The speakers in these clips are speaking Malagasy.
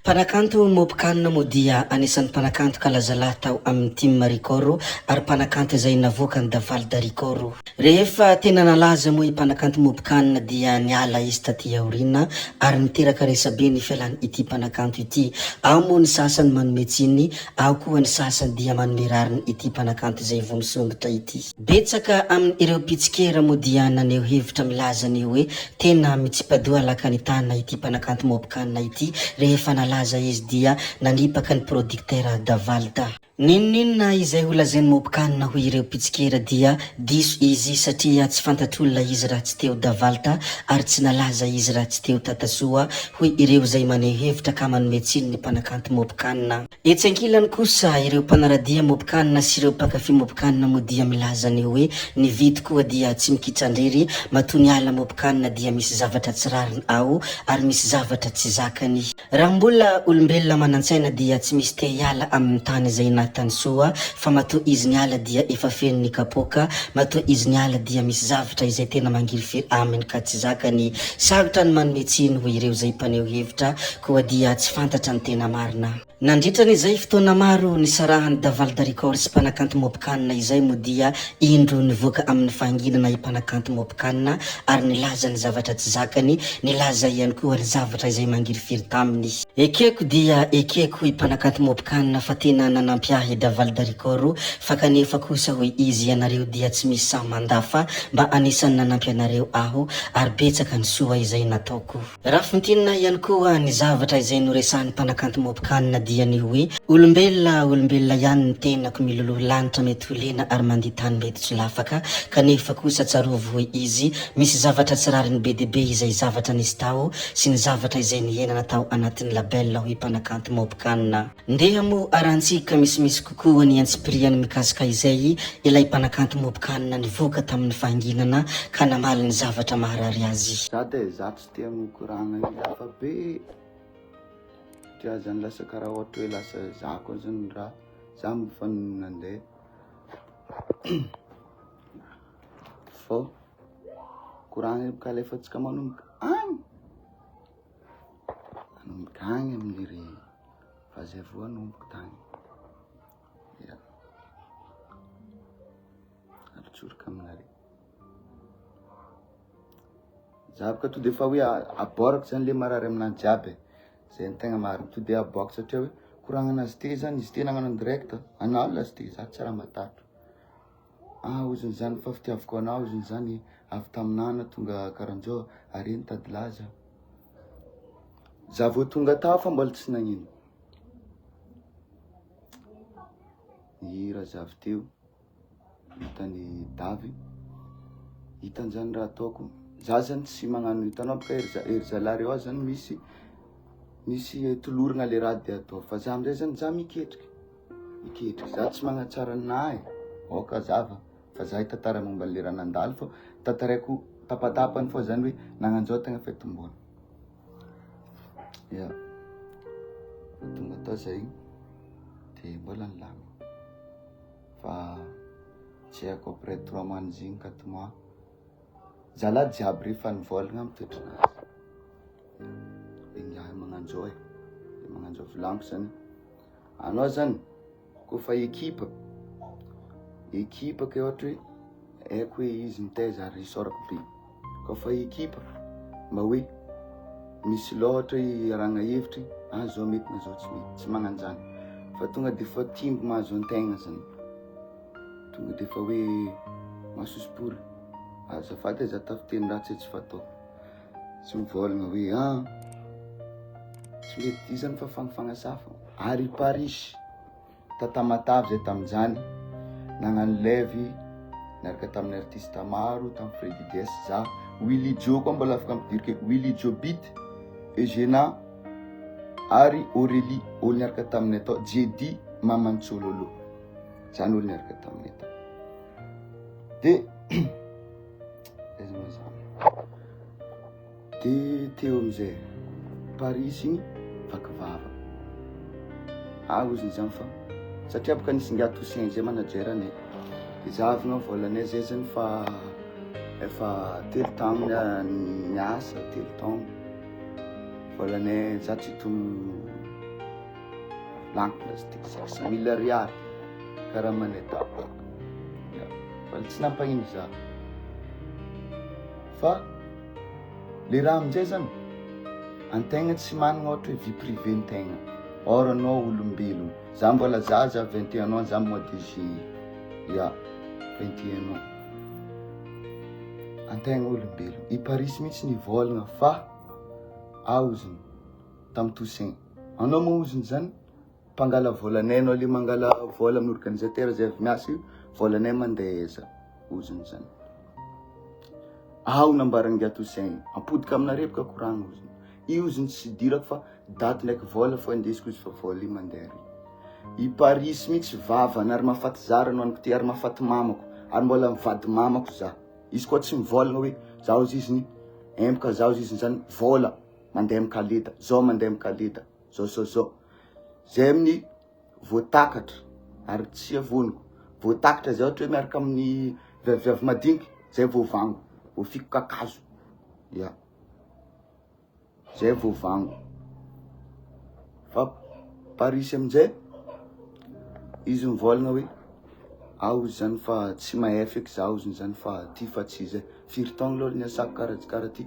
Mpanakanto mopikanina moa dia anisan'ny mpanakanto kalazalahy tao amin'ny team Ricoro ary mpanakanto izay navoaka ny Daval Ricoro. Rehefa tena nalaza moa i mpanakanto mopikanina dia niala izy taty aoriana ary niteraka resabe ny fialan'ny ity mpanakanto ity. Ao moa ny sasany manome tsiny, ao koa ny sasany dia manome rariny ity mpanakanto izay vonisongotra ity. Betsaka amin'ny ireo pitsikera moa dia naneho hevitra milaza ny hoe tena mitsipadoa lakanitana ity mpanakanto mopikanina ity rehefa laza izy dia nanipaka ny producteur Davalta. Ninona izay holazainy mopikanina ho ireo pitsikera dia diso izy satria tsy fantatr'olona izy raha tsy teo Davalta ary tsy nalaza izy raha tsy teo Tatasoa hoy ireo izay maneho hevitra ka manome tsiny ny mpanakanto mopikanina. Etsy ankilany kosa ireo mpanaradia mopikanina sy ireo mpakafy mopikanina moa dia milaza ny hoe ny vity koa dia tsy mikitrandrery matoa ny ala mopikanina dia misy zavatra tsy rariny ao ary misy zavatra tsy zakany. Raha mbola olombelona manantsaina dia tsy misy te hiala amin'ny tany izay natany soa fa matoa izy ny ala dia efa feno ny kapoka, matoa izy ny ala dia misy zavatra izay tena mangirifiry aminy ka tsy zakany. Sarotra ny manome tsiny ho ireo izay mpaneho hevitra koa dia tsy fantatra ny tena marina. Nandritra n'izay fotoana maro ny sarahany Daval Ricoro sy mpanakanto mopikanina izay moa dia indro nivoaka amin'ny fanginana i mpanakanto mopikanina ary nilaza ny zavatra tsy zakany, nilaza ihany koa ny zavatra izay mangirifiry taminy. Ekeko dia ekeko i mpanakanto mopikanina fa tena nanampiahy Daval Ricoro fa kanefa kosa hoe izy ianareo dia tsy misy sahy mandafa mba anisany nanampy anareo aho ary betsaka ny soa izay nataoko. Raha fintinina ihany koa ny zavatra izay noresahan'ny mpanakanto mopikanina dia ny hoe olombelona ihany ny tenako miloloha lanitra mety ho lena ary mandeha tany mety tsy lafaka kanefa kosa tsarovy hoe izy misy zavatra tsy rariny be dia be izay zavatra nisy tao sy ny zavatra izay nienana tao anatin'ny label hoy mpanakanto mopikanina. Ndeha mo arantsika misimisy kokoa ny inspiriany mikasika izay ilay mpanakanto mopikanina nivoaka tamin'ny fanginana ka namaly ny zavatra maharary azy. Za tsy tia mikoragna hafa be tia zany lasa karaha ohatra hoe lasa zako zany raha za mifanandeha fô koragna ka lefa tsika manomboka agny amin'iry fahazavoa nomboka tany arotsoroka aminare za boka to de fa hoe aborako zany le marary aminany jiaby zay ny tegna marina to de aboako satria hoe koragna anazy te zany izy te nagnano direct anao lazy te za tsy raha matatro oziny zany fa fitiavako anao oziny zany avy taminana tonga karanjao ary nitady laza za vao tonga tao fa mbola tsy nagnino hira zavy teo hitany davy hitany zany raha ataoko za zany tsy magnano hitanao boka ery zalahy reo zany misy tolorina le raha de atao fa za amizay zany za miketriky za tsy magnatsara nahy oka zava fa za hitatara momba le raha nandalo fa tataraiko tapatapany fô zany hoe nagnanjao tegna fetombona tonga tao zay de mbola nilamy fa tsy haiko après 3 mois zigny 4 mois zalahy jiaby rehefa nivolagna mitoetranazy ingahy magnanjao magnanjao volaniko zany anao zany kofa ekipa ke ohatra hoe haiko hoe izy mitaiza ary isorako be kofa ekipa mba hoe misy loatra aragna hevitry zao mety na zao tsy magnano zany fa tonga de fa timbo mahazo antegna zany tonga de fa hoe masosipory azafady za tafiteny raha tsy fatao tsy mivolagna hoe tsy mety zany fa fagnasafa ary Paris tatamatavy zay tamin'izany nagnano levy niaraka tamin'ny artiste maro tamin'ny Freddy DS za Willy Joe koa mbola afaka midirika Willy Joe Beat Eugena ary Aurélie olo niaraka tamin'ny atao Jedi Mamantsololo zany olo niaraka tamin'ny atao de teo amizay Paris igny vakivava oziny zany fa satria boka nisy ngiato Toussaint zay managerany de za avy nga volanay zay zany fa efa telo taogno niasa telo taogno volanay za tsy blanc plastique 500 000 ariary karaha manetao fa tsy nampahino za fa le raha amin'izay zany antegna tsy manana ohatra hoe vie privée ntegna or anao olombelona za mbola zaza 21 ans za mois de juillet ya 21 ans antegna olombelona iparisy mihitsy ny volagna fa aoziny tamin'ny Toussaint anao moa oziny zany mpangala volanay anao le mangala vola amin'ny organisateur zay avy miasa io volanay mandeha eza oziny zany ao nambarangia Toussaint ampodika aminarepoka koragna oziny io oziny tsy dirako fa daty ndraiky vola fa indesiko izy fa vola io mandeha ry iparisy mihitsy vavana ary mahafaty zara anao aniko ty ary mahafaty mamako ary mbola mivady mamako za izy koa tsy mivolagna hoe zaho ziziny empaka zaho ziziny zany vola mandeha mikalida zao mandeha mikalida zao zay amin'ny voatakatra ary tsy avoniko voatakatra zay ohatra hoe miaraka amin'ny viavy madiniky zay voavango voafiko kakazo ya zay voavango fa parisy amin'izay izy mivolagna hoe ao izy zany fa tsy mahay feky zaho izy zany fa ty fa tsy zay firy taogno aloha ny asako karaha ty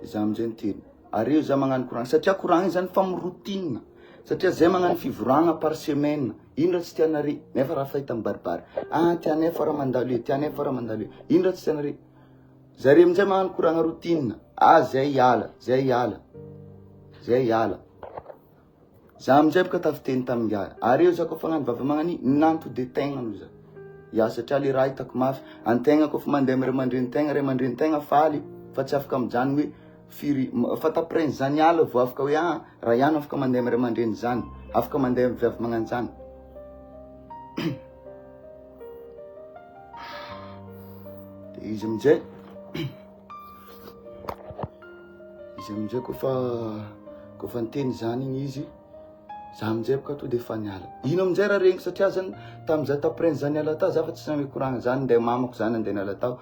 de za amin'izay niteny ary eo za magnano koragna satria koragna zany fa miroutine satria zay magnano fivoragna par semaine ino raha tsy tianare nefa raha fahita mibaribary tianay fa raha mandalo e tianay fa raha mandalo e ino raha tsy tianare zare amin'izay magnano koragna routine zay hiala za amin'izay boka tafiteny tamin'ngiahy ary eo za koa fa gnano vava magnani nanto de tegna no za ya satria le raha hitako mafy antegna koa fa mandeha amy ray aman-drenin-tegna faly fa tsy afaka mijany hoe firy fa tapreny zany ala vo afaka hoe raha ihany afaka mandeha amy ray aman-dreny zany afaka mandeha amy viavy magnano zany de izy amin'izay koa fa niteny zany igny izy za amin'izay boka to de fa niala ino amin'izay raha regny satria zany tamin'izay tapreny zany ala tao za fa tsy name koragna zany ndeha mamako zany andeha niala tao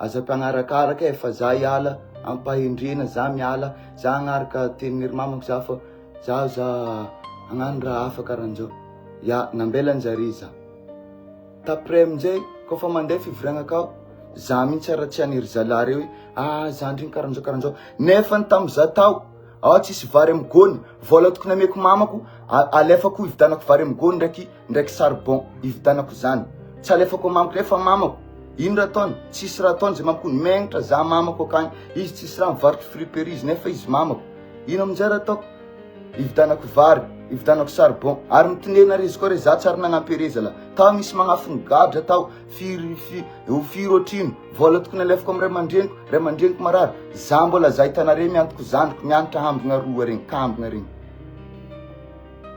aza-piagnarakaraky fa za hiala ampahendrena za miala za agnaraka tenin'ery mamako za fa za agnano raha hafa karahan'izao ya nambelan'zare za tapre amin'izay koa fa mandeha fivoriagna akao za mihitsy ara tsy aniry zala reo hoe za ndriny karahan'izao nefa ny tamin'za tao tsisy vary amy gony vola tokony ameko mamako alefako ividanako vary amy gony ndraiky charbon ividanako zany tsy alefako mamako lefa mamako ino raha ataony tsisy raha ataony zay mamako megnatra za mamako akagny izy tsisy raha mivarotry friperise nefa izy mamako ino amin'izay raha ataoko ividanako vary ividanako charbon ary mitinena rezy koa re za tsary nagnampy erezy ala tao misy magnafony gadra tao firy otrino vola tokony alefako amy ray aman-dreniko marary za mbola za hitanare miantoko zandriko mianatra hambogna roa regny kambogna regny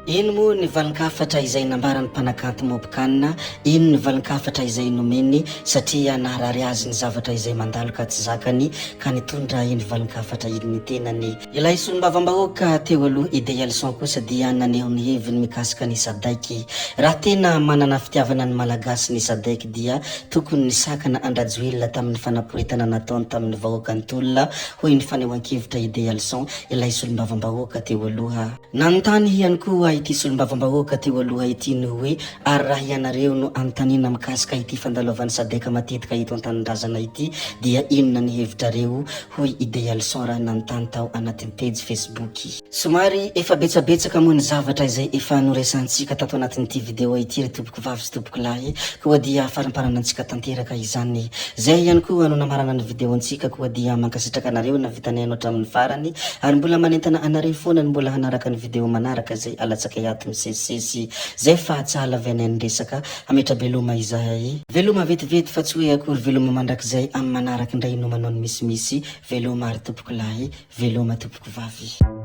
ino moa ny valankafatra izay nambarany mpanakanto mobokanina ino ny valankafatra izay nomeny satria naharary azy ny zavatra izay mandalo ka tsy zakany ka nitondra iny valankafatra iny ny tenany ilay solom-bavambahoaka teo aloha idéal son kosa dia naneho ny heviny mikasika ny sadaiky raha tena manana fitiavana ny malagasy ny sadaiky dia tokony ny sakana andrajoelona tamin'ny fanaporetana nataony tamin'ny vahoaka ny tolona hoy ny fanehoan-kevitra idéal son ilay solom-bavambahoaka teo aloha nanontany ihany koa ity solom-bavambahoaka teo aloha ity no hoe ary raha ianareo no antanina mikasika ity fandalaovan'ny sadeka matetika ito an-tanindrazana ity dia inona ny hevitrareo hoy idéal son raha nanontany tao anatin'ny page Facebook somary efa betsabetsaka moa ny zavatra izay efa noresantsika tato anatin'ity video ity ry tompoko vavy sy tompoko lahy koa dia faramparana antsika tanteraka izany zay ihany koa no namarana ny video antsika koa dia mankasitraka anareo na vitanay anao hatramin'ny farany ary mbola manentana anareo foana ny mbola hanaraka ny video manaraka zay alatsaka iato misesisesy zay fa tsala avy anay resaka ametra veloma izahay veloma vetivety fa tsy hoe akory veloma mandrakizay amin'ny manaraka indray no manao ny misimisy veloma ary tompoko lahy veloma tompoko vavy